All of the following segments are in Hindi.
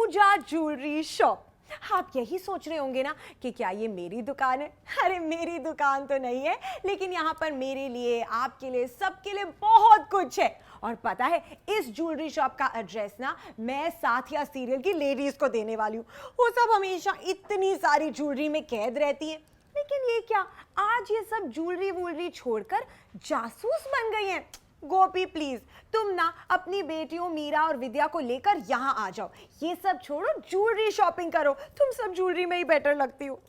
पूजा ज्वेलरी शॉप। आप यही सोच रहे होंगे ना कि क्या ये मेरी दुकान है? अरे मेरी दुकान तो नहीं है, लेकिन यहाँ पर मेरे लिए, आपके लिए, सबके लिए बहुत कुछ है। और पता है, इस ज्वेलरी शॉप का एड्रेस ना मैं साथिया सीरियल की लेडीज को देने वाली हूँ। वो सब हमेशा इतनी सारी ज्वेलरी में कैद रहती हैं, लेकिन ये क्या, आज ये सब ज्वेलरी वूलरी छोड़कर जासूस बन गई हैं। गोपी प्लीज, तुम ना अपनी बेटियों मीरा और विद्या को लेकर यहाँ आ जाओ। ये सब छोड़ो, ज्वेलरी शॉपिंग करो। तुम सब ज्वेलरी में ही बेटर लगती हो।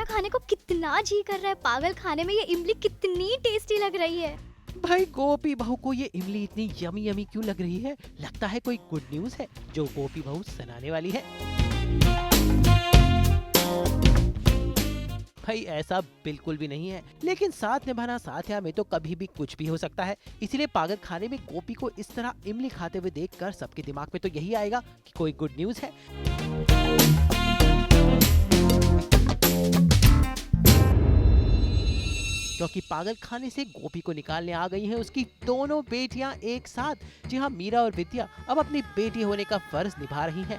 खाने को कितना जी कर रहा है। पागल, खाने में ये इमली कितनी टेस्टी लग रही है। भाई गोपी बहू को ये इमली इतनी यमी यमी क्यों लग रही है? लगता है कोई गुड न्यूज है जो गोपी बहू सुनाने वाली है। भाई ऐसा बिल्कुल भी नहीं है, लेकिन साथ निभाना साथिया में तो कभी भी कुछ भी हो सकता है। इसलिए पागल खाने में गोपी को इस तरह इमली खाते हुए देखकर सबके दिमाग में तो यही आएगा कि कोई गुड न्यूज है। क्योंकि पागल खाने से गोपी को निकालने आ गई हैं उसकी दोनों बेटियां एक साथ। जी हाँ, मीरा और विद्या अब अपनी बेटी होने का फर्ज निभा रही हैं।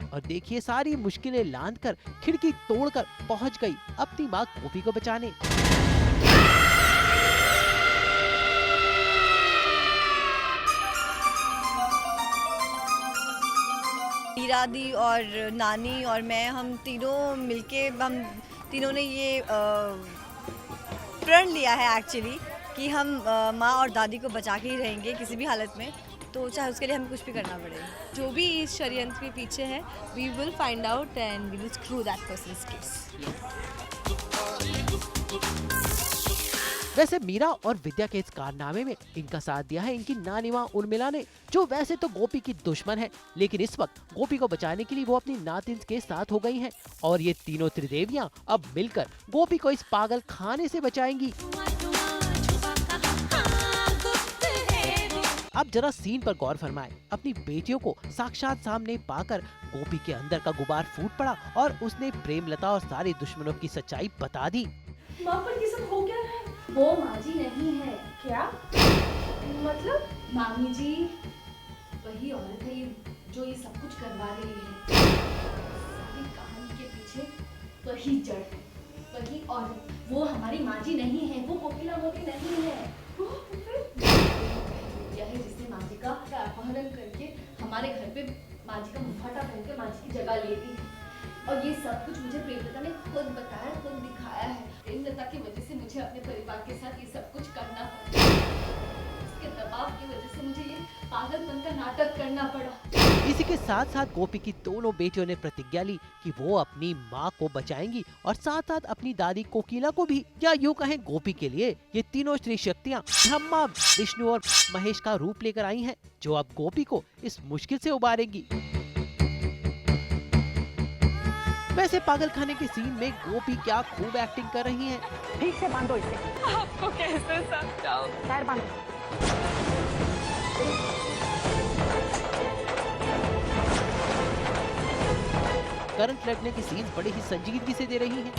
और देखिए, सारी मुश्किलें लांघकर, खिड़की तोड़कर पहुंच गई अपनी माँ गोपी को बचाने। मीरा दी और नानी और मैं, हम तीनों मिलके, हम तीनों ने ये प्रण लिया है एक्चुअली कि हम माँ और दादी को बचा के ही रहेंगे किसी भी हालत में, तो चाहे उसके लिए हमें कुछ भी करना पड़े। जो भी इस षड्यंत्र के पीछे है, we will find out and we will screw that persons case. वैसे मीरा और विद्या के इस कारनामे में इनका साथ दिया है इनकी नानी माँ उर्मिला ने, जो वैसे तो गोपी की दुश्मन है, लेकिन इस वक्त गोपी को बचाने के लिए वो अपनी नातिन के साथ हो गई हैं। और ये तीनों त्रिदेवियां अब मिलकर गोपी को इस पागल खाने से बचाएंगी। अब जरा सीन पर गौर फरमाएं। अपनी बेटियों को साक्षात सामने पाकर गोपी के अंदर का गुबार फूट पड़ा और उसने प्रेमलता और सारे दुश्मनों की सच्चाई बता दी। माँ, पर ये सब हो क्या रहा है? वो माजी नहीं है। क्या मतलब? मामी जी वही औरत है जो ये सब कुछ करवा रही है। सारी कहानी के पीछे वही जड़ है, वही औरत। वो हमारी माजी नहीं है, वो कोकिला मोती नहीं है। वो यह जिसने माजी का अपहरण करके हमारे घर पे माजी का मुफाटा पहन के माजी की जगह ले ली है। और ये सब कुछ मुझे प्रेमलता ने खुद बताया, खुद दिखाया है। प्रेमलता की वजह से मुझे अपने परिवार के साथ ये सब कुछ करना पड़ा। उसके दबाव की वजह से मुझे ये पागलपन का नाटक करना पड़ा। इसी के साथ साथ गोपी की दोनों बेटियों ने प्रतिज्ञा ली कि वो अपनी माँ को बचाएंगी और साथ साथ अपनी दादी कोकिला को भी। या यूँ कहें, गोपी के लिए ये तीनों स्त्री शक्तियाँ ब्रह्मा, विष्णु और महेश का रूप लेकर आई हैं, जो अब गोपी को इस मुश्किल से उबारेंगी। वैसे पागल खाने के सीन में गोपी क्या खूब एक्टिंग कर रही हैं। ठीक से बांधो इसे। आपको कैसे समझाऊं? पैर बांधो। करंट लगने के सीन बड़े ही संजीदगी से दे रही हैं।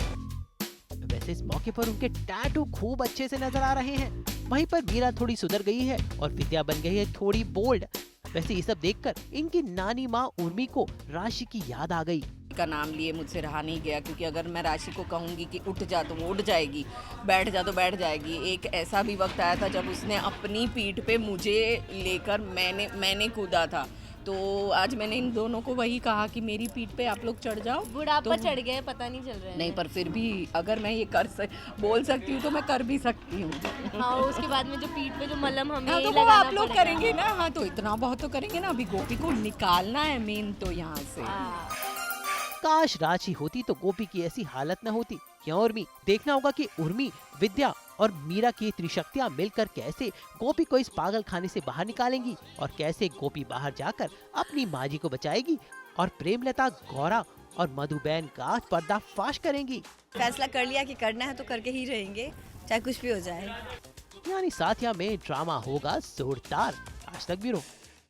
वैसे इस मौके पर उनके टैटू खूब अच्छे से नजर आ रहे हैं। वहीं पर मीरा थोड़ी सुधर गई है और विद्या बन गई है थोड़ी बोल्ड। वैसे ये सब देखकर इनकी नानी माँ उर्मी को राशि की याद आ गई। का नाम लिए मुझसे रहा नहीं गया, क्योंकि अगर मैं राशि को कहूँगी कि उठ जा तो वो उठ जाएगी, बैठ जा तो बैठ जाएगी। एक ऐसा भी वक्त आया था जब उसने अपनी पीठ पे मुझे लेकर मैंने कूदा था। तो आज मैंने इन दोनों को वही कहा कि मेरी पीठ पे आप लोग चढ़ जाओ। बुढ़ापा चढ़ गया है, पता नहीं चल रहा है। नहीं, पर फिर भी अगर मैं ये बोल सकती हूँ तो मैं कर भी सकती हूँ। हाँ, उसके बाद में जो पीठ पे जो मलहम हमें हाँ, तो वो लगाना आप लोग पड़ेगा। करेंगे ना। हाँ, तो इतना बहुत तो करेंगे ना। अभी गोपी को निकालना है मेन तो यहाँ से। काश राशि होती तो गोपी की ऐसी हालत न होती, क्यों उर्मी? देखना होगा कि उर्मी, विद्या और मीरा की त्रिशक्तियां मिलकर कैसे गोपी को इस पागल खाने से बाहर निकालेंगी और कैसे गोपी बाहर जाकर अपनी माँ जी को बचाएगी और प्रेमलता, गौरा और मधुबैन का पर्दाफाश करेंगी। फैसला कर लिया कि करना है तो करके ही रहेंगे, चाहे कुछ भी हो जाए। यानी साथिया में ड्रामा होगा जोरदार। आज तक ब्यूरो।